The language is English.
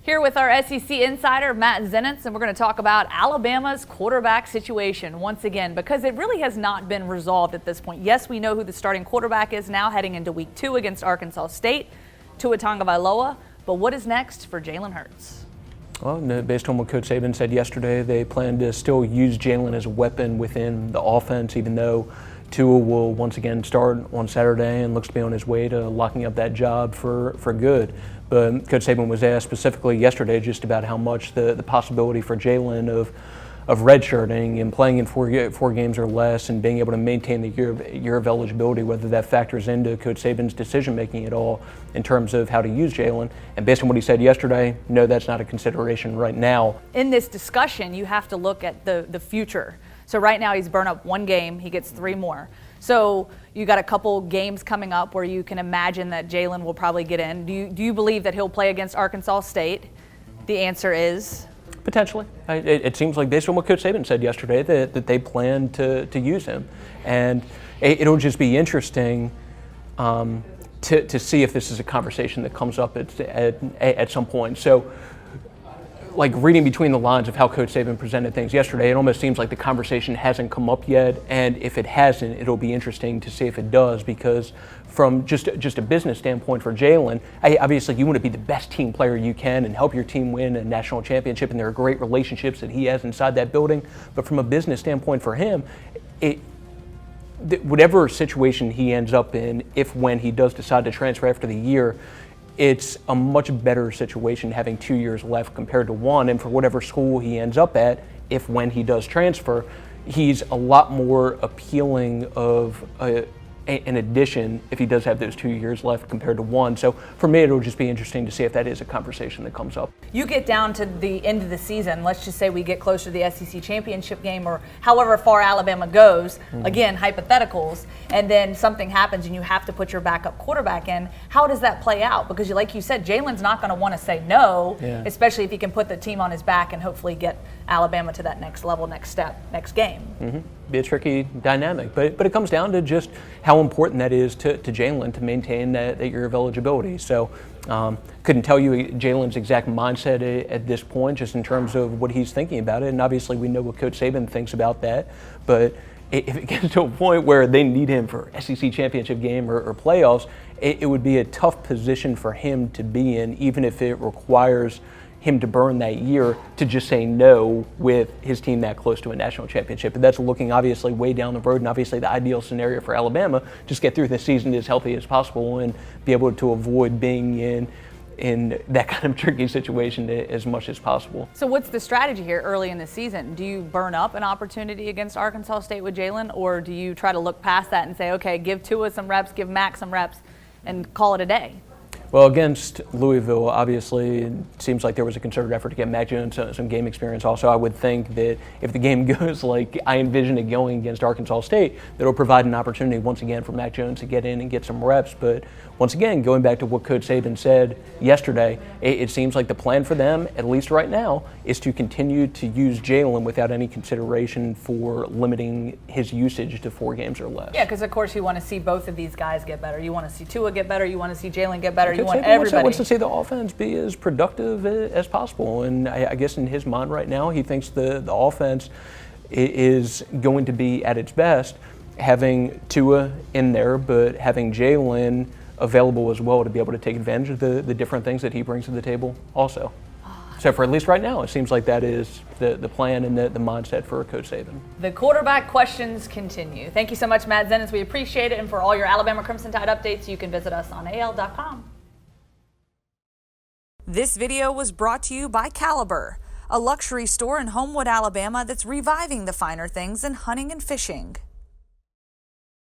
Here with our SEC insider, Matt Zenitz, and we're going to talk about Alabama's quarterback situation once again, because it really has not been resolved at this point. Yes, we know who the starting quarterback is now heading into week 2 against Arkansas State, Tua Tagovailoa, but what is next for Jalen Hurts? Well, based on what Coach Saban said yesterday, they plan to still use Jalen as a weapon within the offense, even though Tua will once again start on Saturday and looks to be on his way to locking up that job for good. But Coach Saban was asked specifically yesterday just about how much the possibility for Jalen of redshirting and playing in four games or less and being able to maintain the year of eligibility, whether that factors into Coach Saban's decision making at all in terms of how to use Jalen. And based on what he said yesterday, no, that's not a consideration right now. In this discussion, you have to look at the future. So right now he's burned up 1 game, he gets 3 more. So you got a couple games coming up where you can imagine that Jalen will probably get in. Do you believe that he'll play against Arkansas State? The answer is? Potentially. It seems like, based on what Coach Saban said yesterday, that they plan to use him. And it'll just be interesting to see if this is a conversation that comes up at some point. So, like, reading between the lines of how Coach Saban presented things yesterday, it almost seems like the conversation hasn't come up yet. And if it hasn't, it'll be interesting to see if it does, because from just a business standpoint for Jalen, obviously you want to be the best team player you can and help your team win a national championship, and there are great relationships that he has inside that building. But from a business standpoint for him, whatever situation he ends up in, when he does decide to transfer after the year, it's a much better situation having 2 years left compared to 1. And for whatever school he ends up at, when he does transfer, he's a lot more appealing of an addition if he does have those 2 years left compared to 1. So for me, it'll just be interesting to see if that is a conversation that comes up. You get down to the end of the season, let's just say we get closer to the SEC championship game or however far Alabama goes, again, hypotheticals, and then something happens and you have to put your backup quarterback in. How does that play out? Because like you said, Jalen's not going to want to say no, especially if he can put the team on his back and hopefully get Alabama to that next level, next step, next game. Be a tricky dynamic, but it comes down to just how important that is to Jalen to maintain that year of eligibility. So couldn't tell you Jalen's exact mindset at this point, just in terms of what he's thinking about it. And obviously we know what Coach Saban thinks about that, but if it gets to a point where they need him for SEC championship game or playoffs, it would be a tough position for him to be in, even if it requires him to burn that year to just say no with his team that close to a national championship. And that's looking obviously way down the road, and obviously the ideal scenario for Alabama, just get through the season as healthy as possible and be able to avoid being in that kind of tricky situation as much as possible. So what's the strategy here early in the season? Do you burn up an opportunity against Arkansas State with Jalen, or do you try to look past that and say, okay, give Tua some reps, give Mac some reps, and call it a day? Well, against Louisville, obviously, it seems like there was a concerted effort to get Mac Jones some game experience. Also, I would think that if the game goes like I envision it going against Arkansas State, that it'll provide an opportunity once again for Mac Jones to get in and get some reps. But once again, going back to what Coach Saban said yesterday, it seems like the plan for them, at least right now, is to continue to use Jalen without any consideration for limiting his usage to 4 games or less. Yeah, because of course you want to see both of these guys get better. You want to see Tua get better. You want to see Jalen get better. You want everybody. Wants to see the offense be as productive as possible, and I guess in his mind right now, he thinks the offense is going to be at its best having Tua in there, but having Jalen available as well to be able to take advantage of the different things that he brings to the table also. So for at least right now, it seems like that is the plan and the mindset for Coach Saban. The quarterback questions continue. Thank you so much, Matt Zenitz. We appreciate it. And for all your Alabama Crimson Tide updates, you can visit us on AL.com. This video was brought to you by Caliber, a luxury store in Homewood, Alabama that's reviving the finer things in hunting and fishing.